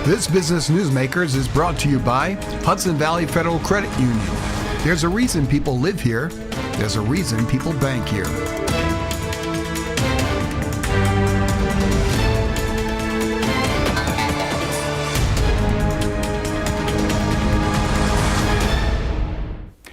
This Business Newsmakers is brought to you by Hudson Valley Federal Credit Union. There's a reason people live here. There's a reason people bank here.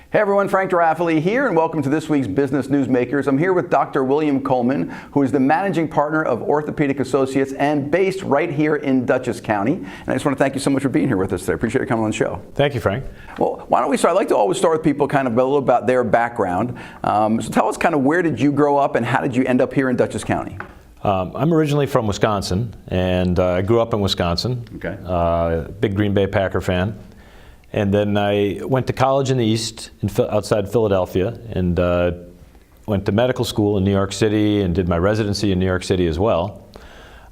Hey everyone, Frank DeRaffele here, and welcome to this week's Business Newsmakers. I'm here with Dr. William Colman, who is the managing partner of Orthopedic Associates and based right here in Dutchess County. And I just want to thank you so much for being here with us today. I appreciate you coming on the show. Thank you, Frank. Well, why don't we start? I like to always start with people kind of a little about their background. So tell us kind of where did you grow up and how did you end up here in Dutchess County? I'm originally from Wisconsin, and I grew up in Wisconsin. Okay. Big Green Bay Packer fan. And then I went to college in the East, outside Philadelphia, and went to medical school in New York City and did my residency in New York City as well.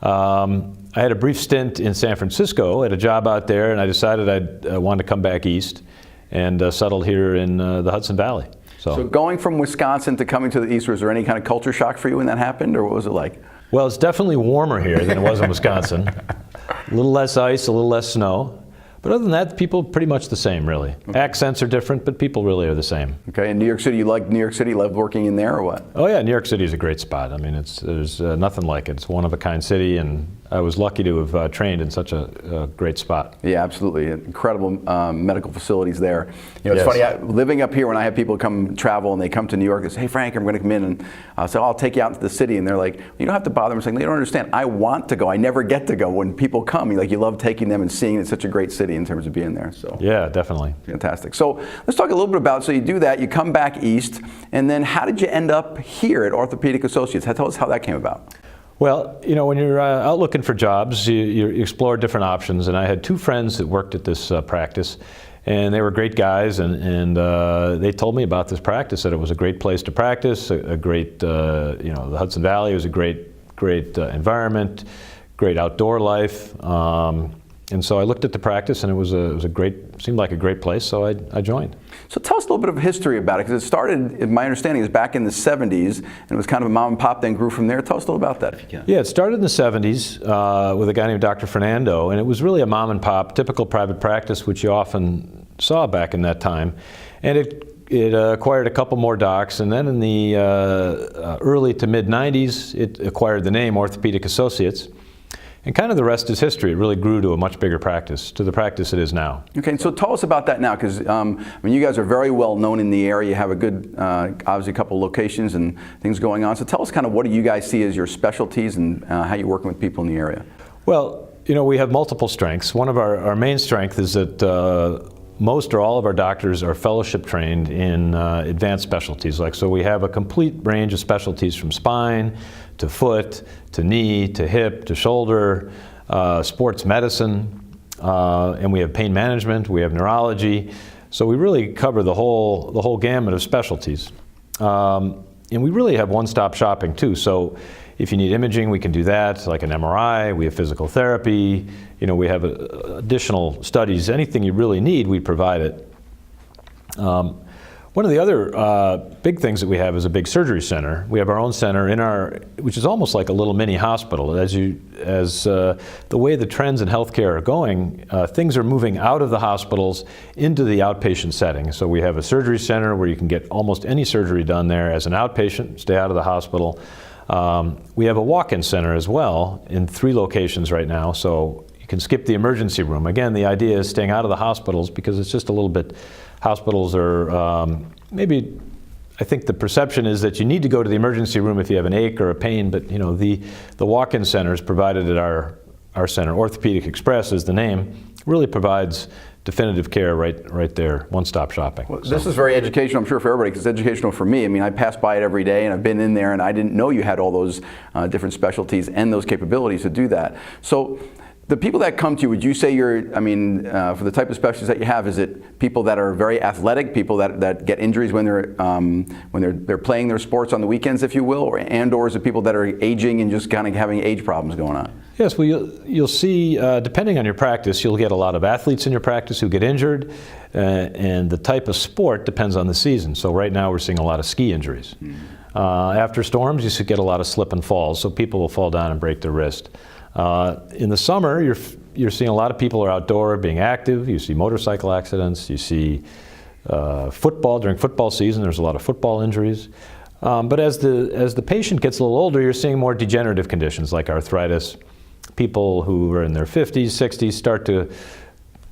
I had a brief stint in San Francisco at a job out there, and I decided I wanted to come back east and settled here in the Hudson Valley. So going from Wisconsin to coming to the East, was there any kind of culture shock for you when that happened, or what was it like? Well, it's definitely warmer here than it was in Wisconsin. A little less ice, a little less snow. But other than that, people are pretty much the same, really. Okay. Accents are different, but people really are the same. Okay, and New York City, you like New York City, you love working in there, or what? Oh yeah, New York City is a great spot. I mean, there's nothing like it. It's one of a kind city, and I was lucky to have trained in such a great spot. Yeah, absolutely. Incredible medical facilities there. You know, it's funny, living up here, when I have people come travel and they come to New York and say, hey Frank, I'm going to come in, and I'll say, I'll take you out into the city, and they're like, you don't have to bother them. I'm saying, they don't understand. I want to go. I never get to go. When people come, you love taking them and seeing it's such a great city in terms of being there. So yeah, definitely. Fantastic. So let's talk a little bit about, so you do that, you come back east, and then how did you end up here at Orthopedic Associates? Tell us how that came about. Well, you know, when you're out looking for jobs, you explore different options, and I had two friends that worked at this practice, and they were great guys, and they told me about this practice, that it was a great place to practice, a great, you know, the Hudson Valley was a great environment, great outdoor life. And so I looked at the practice, and it was a great, seemed like a great place, so I joined. So tell us a little bit of history about it, because it started, my understanding is back in the 70s, and it was kind of a mom and pop, then grew from there. Tell us a little about that, if you can. Yeah, it started in the 70s with a guy named Dr. Fernando, and it was really a mom and pop, typical private practice, which you often saw back in that time. And it acquired a couple more docs, and then in the early to mid 90s, it acquired the name Orthopedic Associates. And kind of the rest is history. It really grew to a much bigger practice, to the practice it is now. Okay, and so tell us about that now, because I mean, you guys are very well known in the area. You have a good, obviously, a couple locations and things going on. So tell us kind of, what do you guys see as your specialties, and how you're working with people in the area? Well, you know, we have multiple strengths. One of our main strength is that most or all of our doctors are fellowship trained in advanced specialties. So we have a complete range of specialties, from spine to foot to knee to hip to shoulder, sports medicine, and we have pain management, we have neurology. So we really cover the whole gamut of specialties. And we really have one-stop shopping too. So if you need imaging, we can do that, like an MRI. We have physical therapy. You know, we have additional studies. Anything you really need, we provide it. One of the other big things that we have is a big surgery center. We have our own center which is almost like a little mini hospital. As the way the trends in healthcare are going, things are moving out of the hospitals into the outpatient setting. So we have a surgery center where you can get almost any surgery done there as an outpatient, stay out of the hospital. We have a walk-in center as well in 3 locations right now, so you can skip the emergency room. Again, the idea is staying out of the hospitals, because it's just a little bit, hospitals are maybe, I think the perception is that you need to go to the emergency room if you have an ache or a pain, but you know, the walk-in centers provided at our center, Orthopedic Express is the name, really provides definitive care right there, one-stop shopping. Well, this is very educational, I'm sure, for everybody, because it's educational for me. I mean, I pass by it every day, and I've been in there, and I didn't know you had all those different specialties and those capabilities to do that. So the people that come to you, would you say for the type of specialties that you have, is it people that are very athletic, people that get injuries when they're playing their sports on the weekends, if you will, or is it people that are aging and just kind of having age problems going on? Yes, well, you'll see, depending on your practice, you'll get a lot of athletes in your practice who get injured, and the type of sport depends on the season. So right now we're seeing a lot of ski injuries. After storms, you get a lot of slip and falls, so people will fall down and break their wrist. In the summer, you're seeing a lot of people are outdoor being active. You see motorcycle accidents. You see football during football season. There's a lot of football injuries. But as the patient gets a little older, you're seeing more degenerative conditions like arthritis. People who are in their 50s, 60s start to,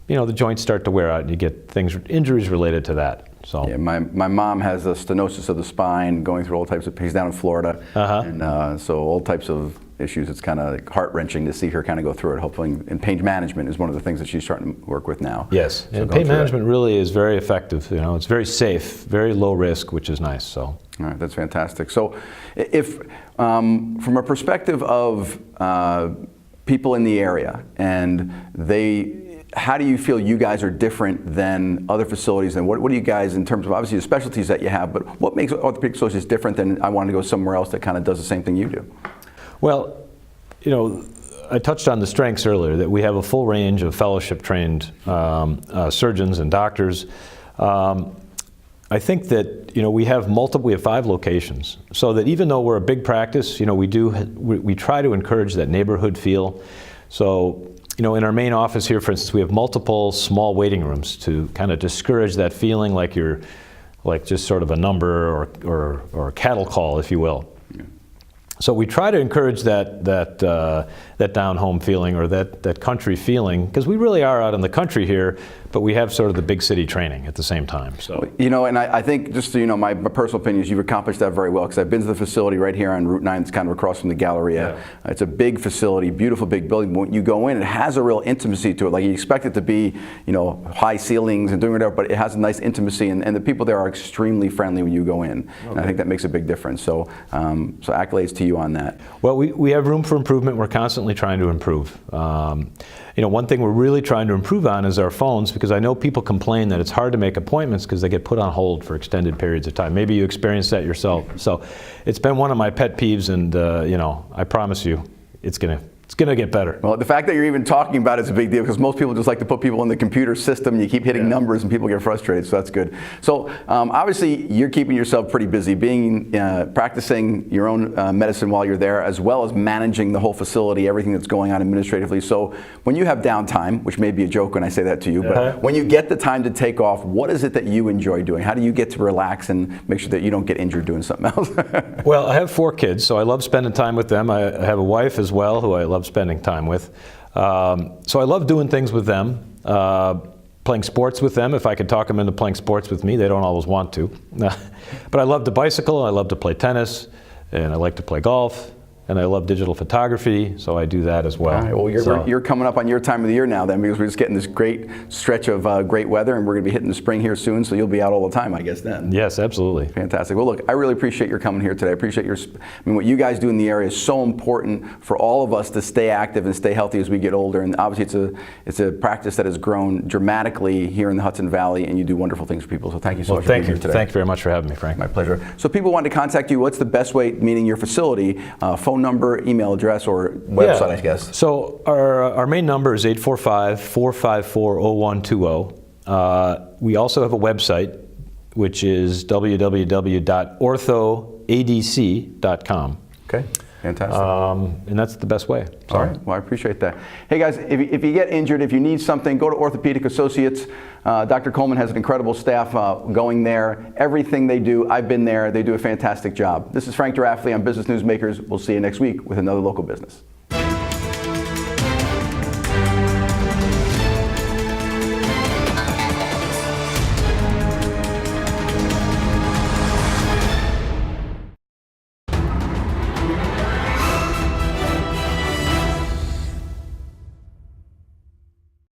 the joints start to wear out, and you get injuries related to that. So yeah, my mom has a stenosis of the spine, going through all types of. She's down in Florida, and so all types of issues. It's kind of heart-wrenching to see her kind of go through it. Hopefully, and pain management is one of the things that she's starting to work with now. Yes, so and pain management really is very effective. It's very safe, very low risk, which is nice. So. All right, that's fantastic. So, if from a perspective of people in the area, and how do you feel you guys are different than other facilities, and what do you guys, in terms of obviously the specialties that you have, but what makes orthopedic associates different than I want to go somewhere else that kind of does the same thing you do? Well, I touched on the strengths earlier, that we have a full range of fellowship-trained surgeons and doctors. I think that we have 5 locations, so that even though we're a big practice, we try to encourage that neighborhood feel. So in our main office here, for instance, we have multiple small waiting rooms to kind of discourage that feeling like you're just sort of a number or a cattle call, if you will. So we try to encourage that down home feeling, or that country feeling, because we really are out in the country here, but we have sort of the big city training at the same time. So and I think, just so my personal opinion is you've accomplished that very well, because I've been to the facility right here on Route 9. It's kind of across from the Galleria. Yeah. It's a big facility, beautiful big building. But when you go in, it has a real intimacy to it. Like you expect it to be high ceilings and doing whatever, but it has a nice intimacy, and the people there are extremely friendly when you go in. Okay. And I think that makes a big difference. So so accolades to you on that. Well, we have room for improvement. We're constantly trying to improve. One thing we're really trying to improve on is our phones, because I know people complain that it's hard to make appointments because they get put on hold for extended periods of time. Maybe you experienced that yourself. So it's been one of my pet peeves, and I promise you it's going to get better. Well, the fact that you're even talking about it is a big deal, because most people just like to put people in the computer system. You keep hitting numbers and people get frustrated, so that's good. So obviously you're keeping yourself pretty busy, practicing your own medicine while you're there, as well as managing the whole facility, everything that's going on administratively. So when you have downtime, which may be a joke when I say that to you, but when you get the time to take off, what is it that you enjoy doing? How do you get to relax and make sure that you don't get injured doing something else? Well, I have 4 kids, so I love spending time with them. I have a wife as well who I love spending time with. So I love doing things with them, playing sports with them. If I could talk them into playing sports with me, they don't always want to. But I love to bicycle, I love to play tennis, and I like to play golf, and I love digital photography, so I do that as well. All right, well, you're coming up on your time of the year now then, because we're just getting this great stretch of great weather, and we're going to be hitting the spring here soon, so you'll be out all the time, I guess, then. Yes, absolutely. Fantastic. Well, look, I really appreciate your coming here today. I appreciate what you guys do in the area is so important for all of us to stay active and stay healthy as we get older, and obviously it's a practice that has grown dramatically here in the Hudson Valley, and you do wonderful things for people, so thank you so much for being here today. Thank you very much for having me, Frank. My pleasure. So people want to contact you, what's the best way, meaning your facility, phone number, email address, or website, I guess? So our main number is 845-454-0120. We also have a website, which is www.orthoadc.com. Okay. Fantastic. And that's the best way. So. All right. Well, I appreciate that. Hey, guys, if you get injured, if you need something, go to Orthopedic Associates. Dr. Colman has an incredible staff going there. Everything they do, I've been there. They do a fantastic job. This is Frank DeRaffele on Business Newsmakers. We'll see you next week with another local business.